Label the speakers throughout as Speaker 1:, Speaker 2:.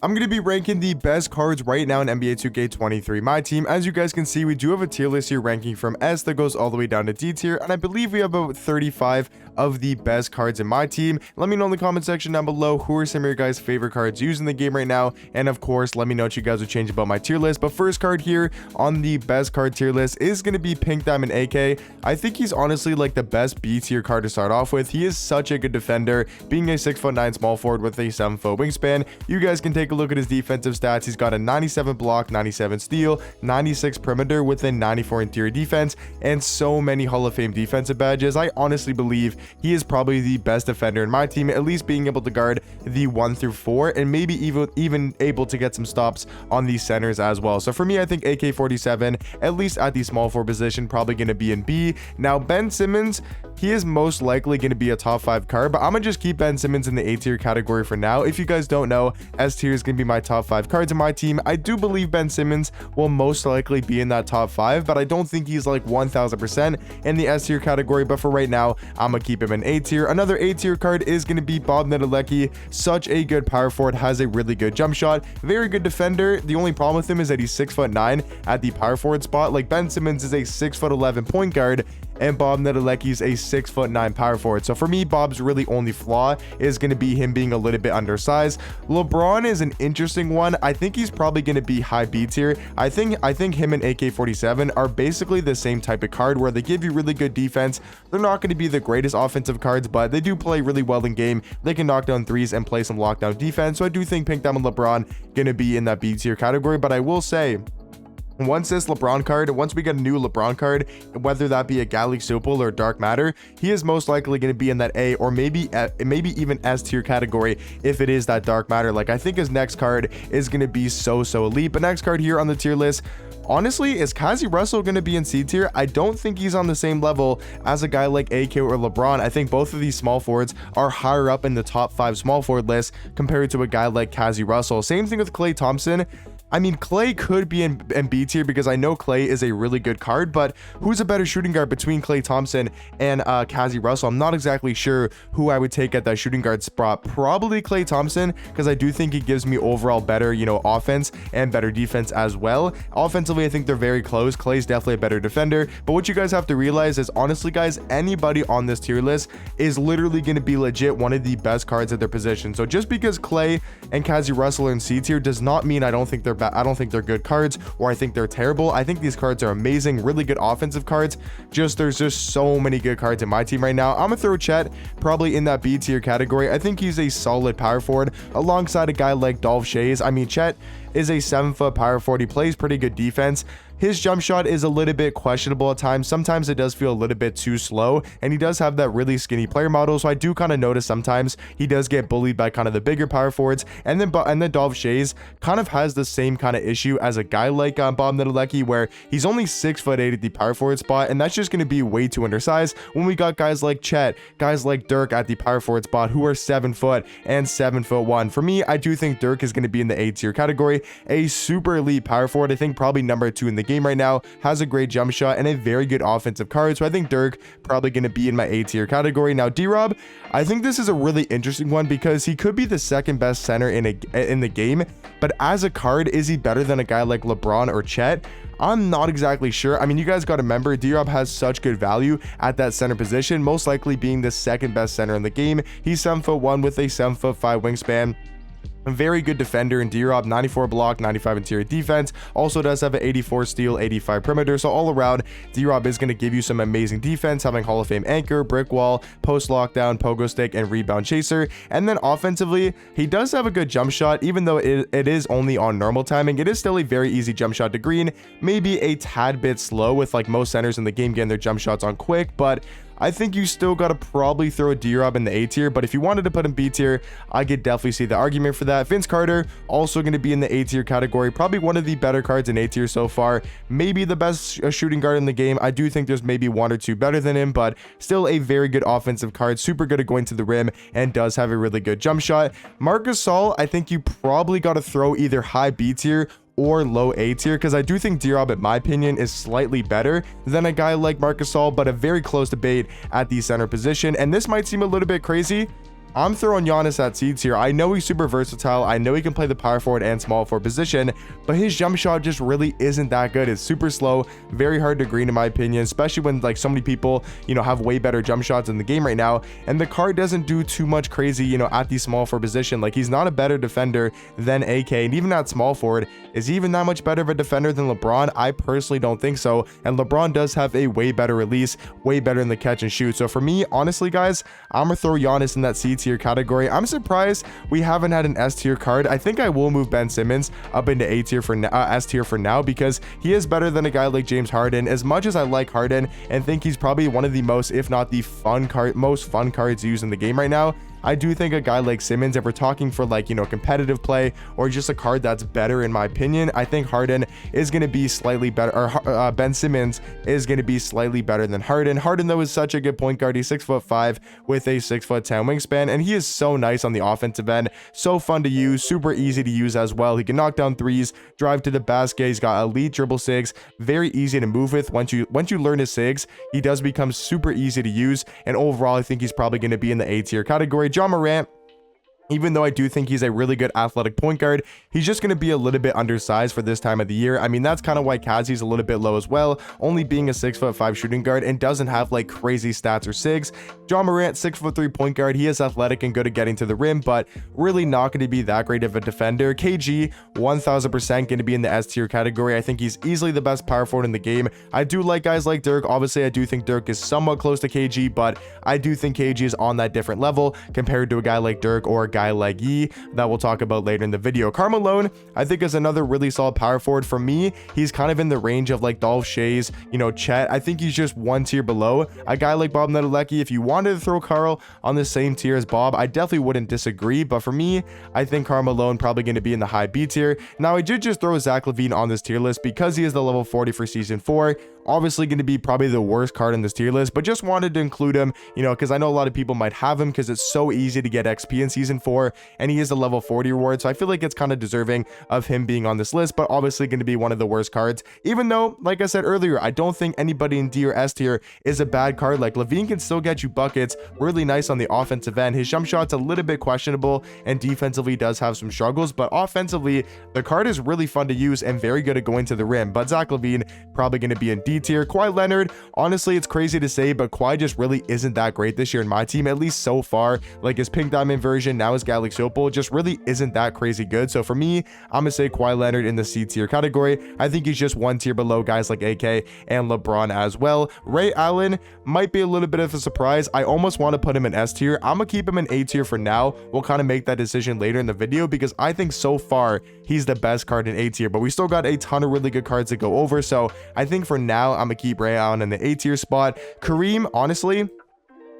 Speaker 1: I'm going to be ranking the best cards right now in NBA 2K23. My team, as you guys can see, we do have a tier list here ranking from S that goes all the way down to D tier, and I believe we have about 35 of the best cards in my team. Let me know in the comment section down below who are some of your guys' favorite cards used in the game right now, and of course, let me know what you guys would change about my tier list. But first card here on the best card tier list is going to be Pink Diamond AK. I think he's honestly like the best B tier card to start off with. He is such a good defender, being a 6'9" small forward with a 7-foot wingspan. You guys can take a look at his defensive stats. He's got a 97 block, 97 steal, 96 perimeter with a 94 interior defense, and so many Hall of Fame defensive badges. I honestly believe he is probably the best defender in my team, at least being able to guard the 1 through 4 and maybe even able to get some stops on the centers as well. So for me, I think AK-47, at least at the small forward position, probably going to be in B. Now Ben Simmons, he is most likely going to be a top 5 card, but I'm gonna just keep Ben Simmons in the A tier category for now. If you guys don't know, S tier is going to be my top 5 cards in my team. I do believe Ben Simmons will most likely be in that top 5, but I don't think he's like 1000% in the S tier category. But for right now, I'm gonna keep him in A tier. Another A tier card is going to be Bob Nedelecki. Such a good power forward, has a really good jump shot, very good defender. The only problem with him is that he's 6'9" at the power forward spot. Like Ben Simmons is a 6'11" point guard, and Bob Nedelecki's a 6'9" power forward. So for me, Bob's really only flaw is going to be him being a little bit undersized. LeBron is an interesting one. I think he's probably going to be high B tier. I think him and AK-47 are basically the same type of card where they give you really good defense. They're not going to be the greatest offensive cards, but they do play really well in game. They can knock down threes and play some lockdown defense. So I do think Pink Diamond LeBron going to be in that B tier category. But I will say, once we get a new LeBron card, whether that be a Galaxy Opal or Dark Matter, he is most likely going to be in that A or maybe even S tier category if it is that Dark Matter. Like, I think his next card is going to be so elite. But next card here on the tier list, honestly, is Kazi Russell going to be in C tier? I don't think he's on the same level as a guy like AK or LeBron. I think both of these small forwards are higher up in the top 5 small forward list compared to a guy like Kazi Russell. Same thing with Klay Thompson. I mean, Klay could be in B tier because I know Klay is a really good card, but who's a better shooting guard between Klay Thompson and Kazi Russell? I'm not exactly sure who I would take at that shooting guard spot. Probably Klay Thompson, because I do think he gives me overall better, offense and better defense as well. Offensively, I think they're very close. Klay's definitely a better defender, but what you guys have to realize is, honestly, guys, anybody on this tier list is literally going to be legit one of the best cards at their position. So just because Klay and Kazi Russell are in C tier does not mean I don't think they're good cards, or I think they're terrible. I think these cards are amazing, really good offensive cards. There's just so many good cards in my team right now. I'm gonna throw Chet probably in that B tier category. I think he's a solid power forward alongside a guy like Dolph Shays. I mean, Chet is a 7-foot power forward. He plays pretty good defense. His jump shot is a little bit questionable at times. Sometimes it does feel a little bit too slow, and he does have that really skinny player model. So I do kind of notice sometimes he does get bullied by kind of the bigger power forwards. And then Dolph Shays kind of has the same kind of issue as a guy like Bob Nedelecki, where he's only 6'8" at the power forward spot, and that's just going to be way too undersized when we got guys like Chet, guys like Dirk at the power forward spot who are 7 foot and 7'1". For me, I do think Dirk is going to be in the A tier category. A super elite power forward. I think probably number 2 in the game right now, has a great jump shot and a very good offensive card. So I think Dirk probably going to be in my A tier category. Now D-Rob, I think this is a really interesting one because he could be the second best center in the game, but as a card, is he better than a guy like LeBron or Chet? I'm not exactly sure. I mean, you guys got to remember, D-Rob has such good value at that center position, most likely being the second best center in the game. He's 7'1" with a 7'5" wingspan. A very good defender in D-Rob, 94 block, 95 interior defense. Also does have an 84 steal, 85 perimeter. So all around, D-Rob is going to give you some amazing defense, having Hall of Fame anchor, brick wall, post lockdown, pogo stick, and rebound chaser. And then offensively, he does have a good jump shot, even though it is only on normal timing. It is still a very easy jump shot to green, maybe a tad bit slow with like most centers in the game getting their jump shots on quick, but I think you still got to probably throw a D-Rob in the A tier, but if you wanted to put him B tier, I could definitely see the argument for that. Vince Carter, also going to be in the A tier category, probably one of the better cards in A tier so far, maybe the best shooting guard in the game. I do think there's maybe 1 or 2 better than him, but still a very good offensive card, super good at going to the rim, and does have a really good jump shot. Marc Gasol, I think you probably got to throw either high B tier or low A tier, because I do think D-Rob, in my opinion, is slightly better than a guy like Marc Gasol, but a very close debate at the center position. And this might seem a little bit crazy, I'm throwing Giannis at C tier. I know he's super versatile. I know he can play the power forward and small forward position, but his jump shot just really isn't that good. It's super slow, very hard to green in my opinion, especially when like so many people, have way better jump shots in the game right now. And the card doesn't do too much crazy, at the small forward position. Like he's not a better defender than AK, and even at small forward, is he even that much better of a defender than LeBron? I personally don't think so. And LeBron does have a way better release, way better in the catch and shoot. So for me, honestly, guys, I'm gonna throw Giannis in that C tier category. I'm surprised we haven't had an S tier card. I think I will move Ben Simmons up into A tier for S tier for now, because he is better than a guy like James Harden. As much as I like Harden and think he's probably one of the most, if not the most fun cards used in the game right now, I do think a guy like Simmons, if we're talking for like, competitive play or just a card that's better in my opinion, I think Harden is going to be slightly better, or Ben Simmons is going to be slightly better than Harden. Harden though is such a good point guard. He's 6'5" with a 6'10" wingspan, and he is so nice on the offensive end, so fun to use, super easy to use as well. He can knock down threes, drive to the basket. He's got elite dribble sigs, very easy to move with. Once you learn his sigs, he does become super easy to use, and overall I think he's probably going to be in the A tier category. John Morant, even though I do think he's a really good athletic point guard, he's just going to be a little bit undersized for this time of the year. I mean, that's kind of why Kazi's a little bit low as well, only being a 6'5" shooting guard and doesn't have like crazy stats or sigs. John Morant, 6'3" point guard. He is athletic and good at getting to the rim, but really not going to be that great of a defender. KG, 1000% going to be in the S tier category. I think he's easily the best power forward in the game. I do like guys like Dirk. Obviously, I do think Dirk is somewhat close to KG, but I do think KG is on that different level compared to a guy like Dirk or a guy like Yi that we'll talk about later in the video. Karl Malone, I think, is another really solid power forward. For me, he's kind of in the range of like Dolph Shays, Chet. I think he's just one tier below a guy like Bob Nedelecki. If you wanted to throw Karl on the same tier as Bob, I definitely wouldn't disagree, but for me, I think Karl Malone probably going to be in the high B tier. Now, I did just throw Zach LaVine on this tier list because he is the level 40 for season 4. Obviously going to be probably the worst card in this tier list, but just wanted to include him, because I know a lot of people might have him because it's so easy to get XP in season 4, and he is a level 40 reward, so I feel like it's kind of deserving of him being on this list, but obviously going to be one of the worst cards, even though, like I said earlier, I don't think anybody in D or S tier is a bad card. Like LaVine can still get you buckets, really nice on the offensive end. His jump shot's a little bit questionable, and defensively does have some struggles, but offensively, the card is really fun to use and very good at going to the rim. But Zach LaVine probably going to be in D tier. Kawhi Leonard, honestly, it's crazy to say, but Kawhi just really isn't that great this year in my team, at least so far. Like his pink diamond version, now his Galaxy Opal, just really isn't that crazy good. So for me, I'm gonna say Kawhi Leonard in the C tier category. I think he's just one tier below guys like AK and LeBron as well. Ray Allen might be a little bit of a surprise. I almost want to put him in S tier. I'm gonna keep him in A tier for now. We'll kind of make that decision later in the video, because I think so far he's the best card in A tier, but we still got a ton of really good cards to go over. So I think for now, I'm gonna keep Ray Allen in the A tier spot. Kareem, honestly,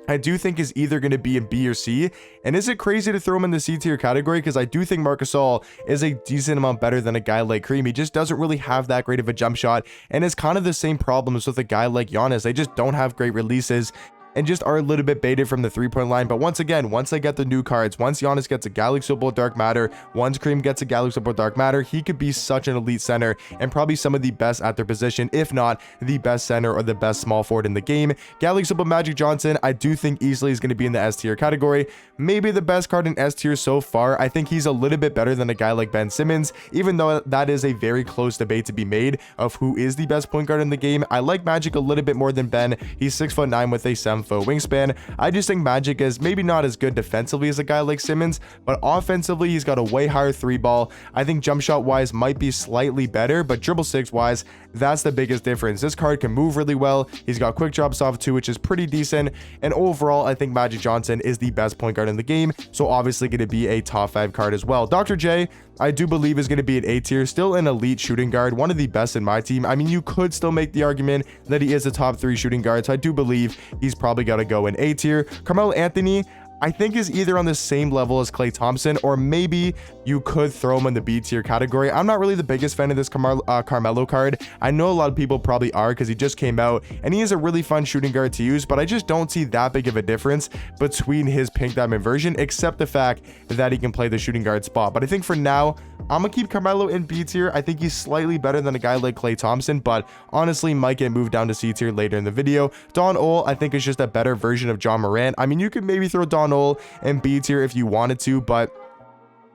Speaker 1: I do think is either going to be in B or C. And is it crazy to throw him in the C tier category? Because I do think Marc Gasol is a decent amount better than a guy like Kareem. He just doesn't really have that great of a jump shot, and it's kind of the same problems with a guy like Giannis. They just don't have great releases and just are a little bit baited from the 3-point line. But once again, once they get the new cards, once Giannis gets a Galaxy Opal Dark Matter, once Kareem gets a Galaxy Opal Dark Matter, he could be such an elite center and probably some of the best at their position, if not the best center or the best small forward in the game. Galaxy Opal Magic Johnson, I do think easily is going to be in the S tier category. Maybe the best card in S tier so far. I think he's a little bit better than a guy like Ben Simmons, even though that is a very close debate to be made of who is the best point guard in the game. I like Magic a little bit more than Ben. He's 6'9" with a 7-foot wingspan. I just think Magic is maybe not as good defensively as a guy like Simmons, but offensively, he's got a way higher 3-ball. I think jump shot wise might be slightly better, but dribble 6 wise, that's the biggest difference. This card can move really well. He's got quick drops off too, which is pretty decent. And overall, I think Magic Johnson is the best point guard in the game, so obviously going to be a top 5 card as well. Dr. J, I do believe is going to be an A tier, still an elite shooting guard, one of the best in my team. I mean, you could still make the argument that he is a top 3 shooting guard, so I do believe he's probably got to go in A tier. Carmelo Anthony, I think is either on the same level as Klay Thompson, or maybe you could throw him in the B tier category. I'm not really the biggest fan of this Carmelo card. I know a lot of people probably are because he just came out and he is a really fun shooting guard to use, but I just don't see that big of a difference between his pink diamond version, except the fact that he can play the shooting guard spot. But I think for now, I'm gonna keep Carmelo in B tier. I think he's slightly better than a guy like Klay Thompson, but honestly might get moved down to C tier later in the video. Don Ole, I think, is just a better version of John Morant. I mean, you could maybe throw Don Donald in B tier if you wanted to, but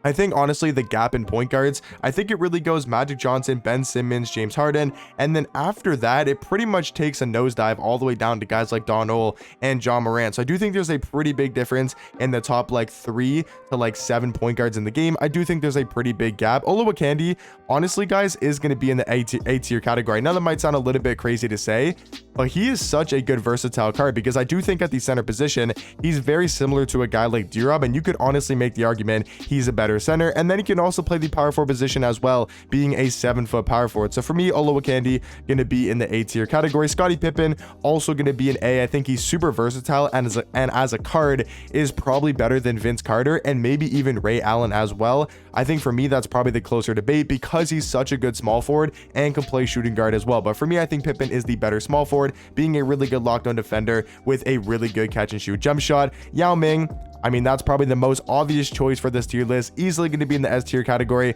Speaker 1: I think honestly the gap in point guards, I think it really goes Magic Johnson, Ben Simmons, James Harden, and then after that it pretty much takes a nosedive all the way down to guys like Donald and John Morant. So I do think there's a pretty big difference in the top like 3 to like 7 point guards in the game. I do think there's a pretty big gap. Olowokandi, honestly guys, is going to be in the A tier category. Now that might sound a little bit crazy to say, but he is such a good versatile card because I do think at the center position he's very similar to a guy like D-Rob, and you could honestly make the argument he's a better center, and then he can also play the power forward position as well, being a 7-foot power forward. So for me, Olowokandi going to be in the A tier category. Scottie Pippen also going to be an A. I think he's super versatile, and as a card is probably better than Vince Carter and maybe even Ray Allen as well. I think for me that's probably the closer debate because he's such a good small forward and can play shooting guard as well. But for me, I think Pippen is the better small forward, being a really good lockdown defender with a really good catch and shoot jump shot. Yao Ming, I mean, that's probably the most obvious choice for this tier list. Easily going to be in the S tier category.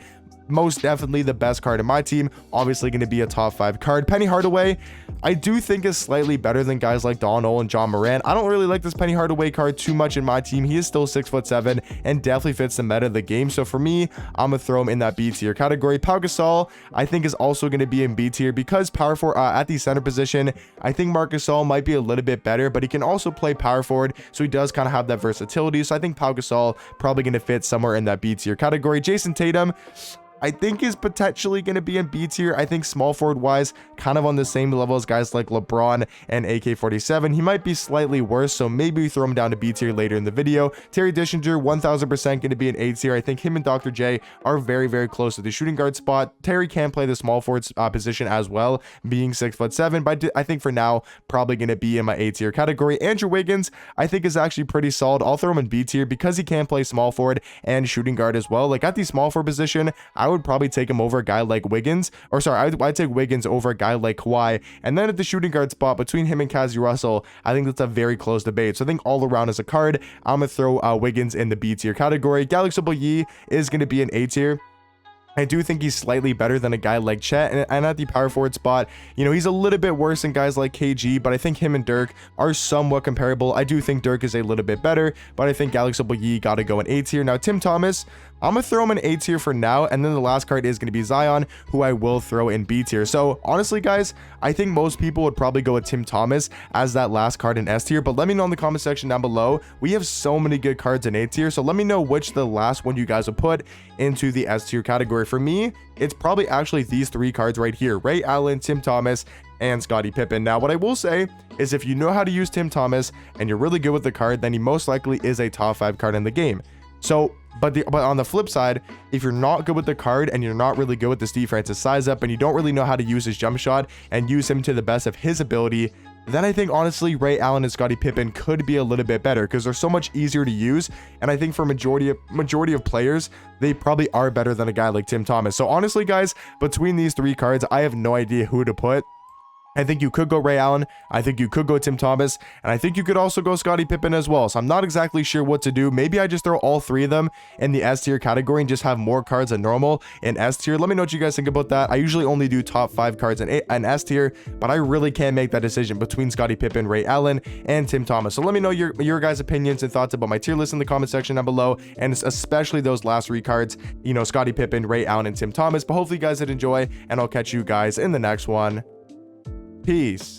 Speaker 1: Most definitely the best card in my team. Obviously going to be a top 5 card. Penny Hardaway, I do think is slightly better than guys like Donald and John Morant. I don't really like this Penny Hardaway card too much in my team. He is still 6'7" and definitely fits the meta of the game. So for me, I'm gonna throw him in that B tier category. Pau Gasol, I think is also going to be in B tier because power forward at the center position. I think Marc Gasol might be a little bit better, but he can also play power forward, so he does kind of have that versatility. So I think Pau Gasol probably going to fit somewhere in that B tier category. Jason Tatum, I think is potentially going to be in B tier. I think small forward wise, kind of on the same level as guys like LeBron and AK-47. He might be slightly worse, so maybe we throw him down to B tier later in the video. Terry Dishinger, 1000% going to be in A tier. I think him and Dr. J are very, very close to the shooting guard spot. Terry can play the small forward position as well, being 6'7", but I think for now, probably going to be in my A tier category. Andrew Wiggins, I think is actually pretty solid. I'll throw him in B tier because he can play small forward and shooting guard as well. Like at the small forward position, I would probably take him over a guy like Wiggins, or sorry, I'd take Wiggins over a guy like Kawhi. And then at the shooting guard spot between him and Cazzie Russell, I think that's a very close debate. So I think all around as a card, I'm gonna throw Wiggins in the B tier category. Galaxy Yi is gonna be an A tier. I do think he's slightly better than a guy like Chet, and at the power forward spot, you know, he's a little bit worse than guys like KG, but I think him and Dirk are somewhat comparable. I do think Dirk is a little bit better, but I think Galaxy Yi got to go in A tier. Now, Tim Thomas, I'm going to throw him in A tier for now, and then the last card is going to be Zion, who I will throw in B tier. So, honestly, guys, I think most people would probably go with Tim Thomas as that last card in S tier, but let me know in the comment section down below. We have so many good cards in A tier, so let me know which the last one you guys would put into the S tier category. For me, it's probably actually these 3 cards right here: Ray Allen, Tim Thomas, and Scottie Pippen. Now, what I will say is if you know how to use Tim Thomas and you're really good with the card, then he most likely is a top 5 card in the game. So, but on the flip side, if you're not good with the card and you're not really good with the Steve Francis size up and you don't really know how to use his jump shot and use him to the best of his ability, then I think honestly Ray Allen and Scottie Pippen could be a little bit better because they're so much easier to use, and I think for majority of players, they probably are better than a guy like Tim Thomas. So honestly, guys, between these 3 cards, I have no idea who to put. I think you could go Ray Allen, I think you could go Tim Thomas, and I think you could also go Scottie Pippen as well. So I'm not exactly sure what to do. Maybe I just throw all 3 of them in the S tier category and just have more cards than normal in S tier. Let me know what you guys think about that. I usually only do top 5 cards in S tier, but I really can't make that decision between Scottie Pippen, Ray Allen, and Tim Thomas. So let me know your guys' opinions and thoughts about my tier list in the comment section down below, and especially those last 3 cards, you know, Scottie Pippen, Ray Allen, and Tim Thomas. But hopefully you guys did enjoy, and I'll catch you guys in the next one. Peace.